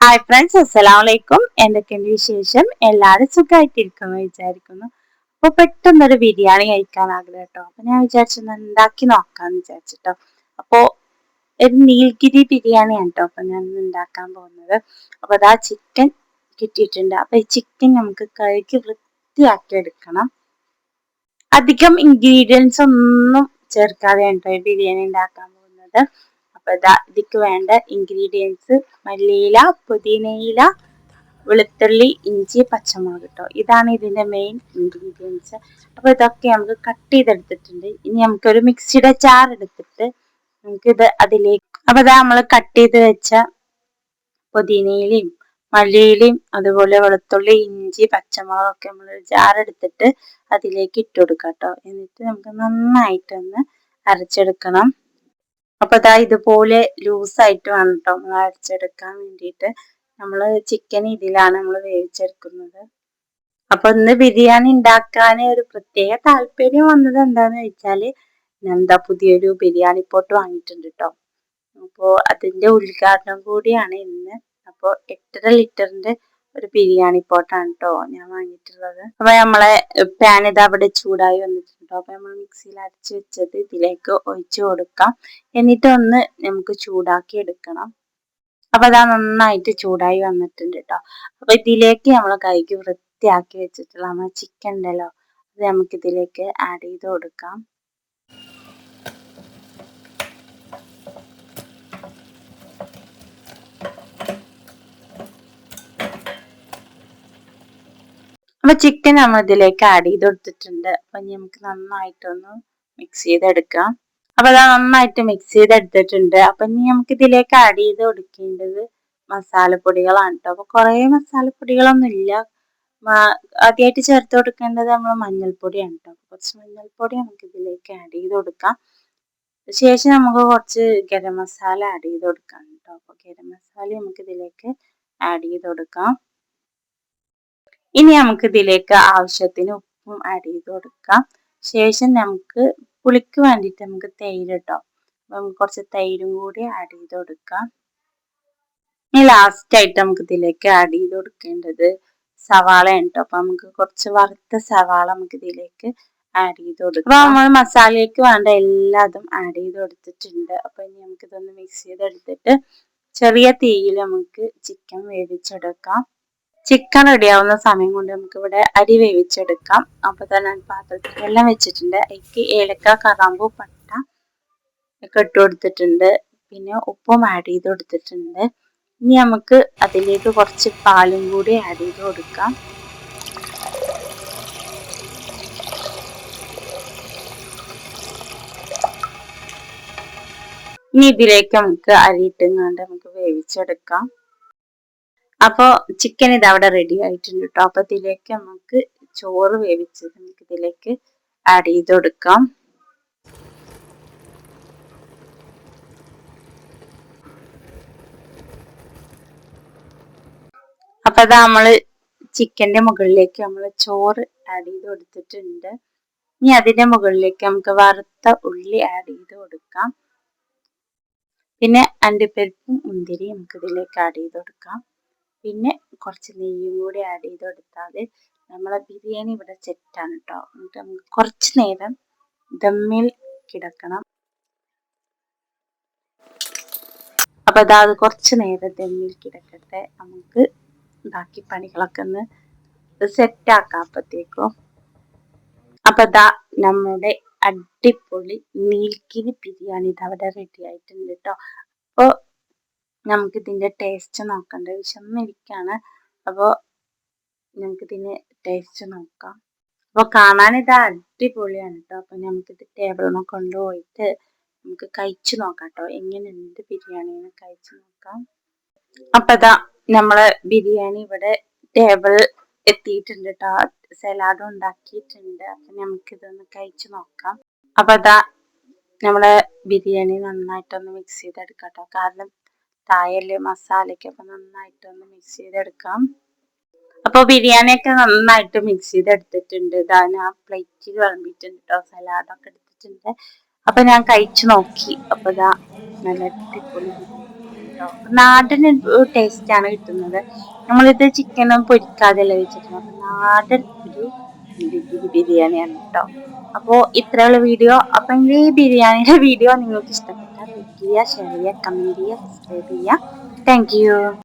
Hi friends, അസ്സലാമലൈക്കും. എന്തൊക്കെയുണ്ട് വിശേഷം? എല്ലാവരും സുഖമായിട്ടിരിക്കുന്നു വിചാരിക്കുന്നു. അപ്പൊ പെട്ടെന്നൊരു ബിരിയാണി കഴിക്കാൻ ആഗ്രഹം കേട്ടോ. അപ്പൊ ഞാൻ വിചാരിച്ചു ഉണ്ടാക്കി നോക്കാന്ന് വിചാരിച്ചിട്ടോ. അപ്പോ ഒരു നീൽഗിരി ബിരിയാണിയാണ് കേട്ടോ അപ്പൊ ഞാൻ ഉണ്ടാക്കാൻ പോകുന്നത്. അപ്പൊ അതാ ചിക്കൻ കിട്ടിയിട്ടുണ്ട്. അപ്പൊ ഈ ചിക്കൻ നമുക്ക് കഴുകി വൃത്തിയാക്കി എടുക്കണം. അധികം ഇൻഗ്രീഡിയൻസ് ഒന്നും ചേർക്കാതെയാണ് കേട്ടോ ഈ ബിരിയാണി ഉണ്ടാക്കാൻ പോകുന്നത്. അപ്പൊ ഇതിക്ക് വേണ്ട ഇൻഗ്രീഡിയൻസ് മല്ലിയില, പുതിനയില, വെളുത്തുള്ളി, ഇഞ്ചി, പച്ചമുളക് കേട്ടോ. ഇതാണ് ഇതിന്റെ മെയിൻ ഇൻഗ്രീഡിയൻസ്. അപ്പൊ ഇതൊക്കെ നമുക്ക് കട്ട് ചെയ്തെടുത്തിട്ടുണ്ട്. ഇനി നമുക്കൊരു മിക്സിയുടെ ജാർ എടുത്തിട്ട് നമുക്കിത് അതിലേക്ക് അപ്പൊ നമ്മൾ കട്ട് ചെയ്ത് വെച്ച പുതിനയിലയും മല്ലിയിലയും അതുപോലെ വെളുത്തുള്ളി, ഇഞ്ചി, പച്ചമുളകൊക്കെ നമ്മൾ ജാർ എടുത്തിട്ട് അതിലേക്ക് ഇട്ട് കൊടുക്കാം കേട്ടോ. എന്നിട്ട് നമുക്ക് നന്നായിട്ടൊന്ന് അരച്ചെടുക്കണം. അപ്പൊ ഇതുപോലെ ലൂസായിട്ട് വേണം കേട്ടോ നമ്മൾ അരച്ചെടുക്കാൻ വേണ്ടിയിട്ട്. നമ്മൾ ചിക്കൻ ഇതിലാണ് നമ്മൾ വേവിച്ചെടുക്കുന്നത്. അപ്പൊ ഇന്ന് ബിരിയാണി ഉണ്ടാക്കാൻ ഒരു പ്രത്യേക താല്പര്യം വന്നത് എന്താന്ന് വെച്ചാല് പുതിയൊരു ബിരിയാണി പോട്ട് വാങ്ങിയിട്ടുണ്ട് കേട്ടോ. അപ്പോ അതിന്റെ ഉദ്ഘാടനം കൂടിയാണ് ഇന്ന്. അപ്പൊ 8.5 ലിറ്ററിന്റെ ഒരു ബിരിയാണി പോട്ടാണ് കേട്ടോ ഞാൻ വാങ്ങിയിട്ടുള്ളത്. അപ്പൊ നമ്മളെ പാൻ അവിടെ ചൂടായി വന്നിട്ടുണ്ടോ. അപ്പൊ നമ്മൾ മിക്സിയിൽ അരച്ച് വെച്ചത് ഇതിലേക്ക് ഒഴിച്ചു കൊടുക്കാം. എന്നിട്ട് ഒന്ന് നമുക്ക് ചൂടാക്കി എടുക്കണം. അപ്പൊ നന്നായിട്ട് ചൂടായി വന്നിട്ടുണ്ട് കേട്ടോ. അപ്പൊ ഇതിലേക്ക് നമ്മൾ കഴുകി വൃത്തിയാക്കി വെച്ചിട്ടുള്ള നമ്മുടെ ചിക്കൻ ഉണ്ടല്ലോ, അത് നമുക്ക് ഇതിലേക്ക് ആഡ് ചെയ്ത് കൊടുക്കാം. അപ്പൊ ചിക്കൻ നമ്മൾ ഇതിലേക്ക് ആഡ് ചെയ്ത് കൊടുത്തിട്ടുണ്ട്. അപ്പൊ നമുക്ക് നന്നായിട്ടൊന്ന് മിക്സ് ചെയ്തെടുക്കാം. അപ്പൊ നന്നായിട്ട് മിക്സ് ചെയ്തെടുത്തിട്ടുണ്ട്. അപ്പൊ ഇനി നമുക്ക് ഇതിലേക്ക് ആഡ് ചെയ്ത് കൊടുക്കേണ്ടത് മസാലപ്പൊടികളാണ് കേട്ടോ. അപ്പൊ കുറെ മസാലപ്പൊടികളൊന്നും ഇല്ല. ആദ്യമായിട്ട് ചേർത്ത് കൊടുക്കേണ്ടത് നമ്മൾ മഞ്ഞൾപ്പൊടിയാണ് കേട്ടോ. കുറച്ച് മഞ്ഞൾപ്പൊടി നമുക്ക് ഇതിലേക്ക് ആഡ് ചെയ്ത് കൊടുക്കാം. ശേഷം നമുക്ക് കുറച്ച് ഗരം മസാല ആഡ് ചെയ്ത് കൊടുക്കാം കേട്ടോ. അപ്പൊ ഗരം മസാല നമുക്ക് ഇതിലേക്ക് ആഡ് ചെയ്ത് കൊടുക്കാം. ഇനി നമുക്ക് ഇതിലേക്ക് ആവശ്യത്തിന് ഉപ്പും ആഡ് ചെയ്ത് കൊടുക്കാം. ശേഷം നമുക്ക് പുളിക്ക് വേണ്ടിയിട്ട് നമുക്ക് തൈര് കേട്ടോ. നമുക്ക് കുറച്ച് തൈരും കൂടി ആഡ് ചെയ്ത് കൊടുക്കാം. ഇനി ലാസ്റ്റ് ആയിട്ട് നമുക്ക് ഇതിലേക്ക് ആഡ് ചെയ്ത് കൊടുക്കേണ്ടത് സവാള കേട്ടോ. അപ്പൊ നമുക്ക് കുറച്ച് വറുത്ത സവാള നമുക്ക് ഇതിലേക്ക് ആഡ് ചെയ്ത് കൊടുക്കാം. അപ്പൊ നമ്മൾ മസാലയ്ക്ക് വേണ്ട എല്ലാതും ആഡ് ചെയ്ത് കൊടുത്തിട്ടുണ്ട്. അപ്പൊ ഇനി നമുക്ക് ഇതൊന്ന് മിക്സ് ചെയ്തെടുത്തിട്ട് ചെറിയ തീയിൽ നമുക്ക് ചിക്കൻ വേവിച്ചെടുക്കാം. ചിക്കൻ റെഡിയാവുന്ന സമയം കൊണ്ട് നമുക്ക് ഇവിടെ അരി വേവിച്ചെടുക്കാം. അപ്പൊ തന്നെ പാത്രത്തിൽ വെള്ളം വെച്ചിട്ടുണ്ട്. അതിലേക്ക് ഏലക്ക, കറാമ്പൂ, പട്ട ഒക്കെ ഇട്ട് കൊടുത്തിട്ടുണ്ട്. പിന്നെ ഉപ്പും ആഡ് ചെയ്ത് കൊടുത്തിട്ടുണ്ട്. ഇനി നമുക്ക് അതിലേക്ക് കുറച്ച് പാലും കൂടി ആഡ് ചെയ്ത് കൊടുക്കാം. ഇനി ഇതിലേക്ക് നമുക്ക് അരി ഇട്ടുങ്ങാണ്ട് നമുക്ക് വേവിച്ചെടുക്കാം. അപ്പൊ ചിക്കൻ അവിടെ റെഡി ആയിട്ടുണ്ട് കേട്ടോ. അപ്പൊ ഇതിലേക്ക് നമുക്ക് ചോറ് വേവിച്ചത് നമുക്ക് ഇതിലേക്ക് ആഡ് ചെയ്ത് കൊടുക്കാം. അപ്പൊ നമ്മള് ചിക്കന്റെ മുകളിലേക്ക് നമ്മൾ ചോറ് ആഡ് ചെയ്ത് കൊടുത്തിട്ടുണ്ട്. ഇനി അതിന്റെ മുകളിലേക്ക് നമുക്ക് വറുത്ത ഉള്ളി ആഡ് ചെയ്ത് കൊടുക്കാം. പിന്നെ അണ്ടിപ്പരിപ്പും മുന്തിരിയും നമുക്ക് ഇതിലേക്ക് ആഡ് ചെയ്ത് കൊടുക്കാം. പിന്നെ കുറച്ച് നെയ്യും കൂടി ആഡ് ചെയ്ത് കൊടുത്താൽ നമ്മളെ ബിരിയാണി ഇവിടെ സെറ്റാണ് കേട്ടോ. എന്നിട്ട് നമുക്ക് കുറച്ച് നേരം ദമ്മിൽ കിടക്കണം. അപ്പൊ അത് കുറച്ച് നേരം ദമ്മിൽ കിടക്കട്ടെ. നമുക്ക് ബാക്കി പണികളൊക്കെ ഒന്ന് സെറ്റാക്കാം അപ്പത്തേക്കും. അപ്പൊ നമ്മുടെ അടിപൊളി നീൽഗിരി ബിരിയാണി അവിടെ റെഡി ആയിട്ടുണ്ട് കേട്ടോ. അപ്പൊ നമുക്ക് ഇതിന്റെ ടേസ്റ്റ് നോക്കണ്ട, വിശന്നിരിക്കാണ്. അപ്പൊ നമുക്ക് ഇതിന്റെ ടേസ്റ്റ് നോക്കാം. അപ്പൊ കാണാൻ അടിപൊളിയാണ് കേട്ടോ. അപ്പൊ നമുക്കിത് ടേബിളിനെ കൊണ്ടുപോയിട്ട് നമുക്ക് കഴിച്ചു നോക്കാം കേട്ടോ. എങ്ങനെയുണ്ട് ബിരിയാണി കഴിച്ചു നോക്കാം. അപ്പൊ നമ്മളെ ബിരിയാണി ഇവിടെ ടേബിൾ എത്തിയിട്ടുണ്ട് കേട്ടോ. സലാഡും ഉണ്ടാക്കിയിട്ടുണ്ട്. അപ്പൊ നമുക്കിതൊന്ന് കഴിച്ചു നോക്കാം. അപ്പൊ നമ്മളെ ബിരിയാണി നന്നായിട്ടൊന്ന് മിക്സ് ചെയ്തെടുക്കാം കേട്ടോ. കാരണം തായല് മസാലയ്ക്ക് അപ്പൊ നന്നായിട്ടൊന്ന് മിക്സ് ചെയ്തെടുക്കാം. അപ്പൊ ബിരിയാണിയൊക്കെ നന്നായിട്ട് മിക്സ് ചെയ്തെടുത്തിട്ടുണ്ട്. ഞാൻ പ്ലേറ്റിൽ വിളമ്പിയിട്ടുണ്ട് കേട്ടോ. സലാഡൊക്കെ എടുത്തിട്ടുണ്ട്. അപ്പൊ ഞാൻ കഴിച്ചു നോക്കി. അപ്പൊ നല്ല അടിപൊളി കേട്ടോ. നാടൻ ടേസ്റ്റ് ആണ് കിട്ടുന്നത്. നമ്മളിത് ചിക്കനും പൊരിക്കാതെയല്ല വെച്ചിട്ടുള്ളത്. അപ്പൊ നാടൻ ഒരു ബിരിയാണിയാണ് കേട്ടോ. അപ്പോ ഇത്രയുള്ള വീഡിയോ. അപ്പൊ ഈ ബിരിയാണിയുടെ വീഡിയോ നിങ്ങൾക്ക് ഇഷ്ടപ്പെട്ടാൽ ലൈക്ക് ചെയ്യുക, ഷെയർ ചെയ്യുക, കമന്റ് ചെയ്യുക, സബ്സ്ക്രൈബ് ചെയ്യുക. Thank you.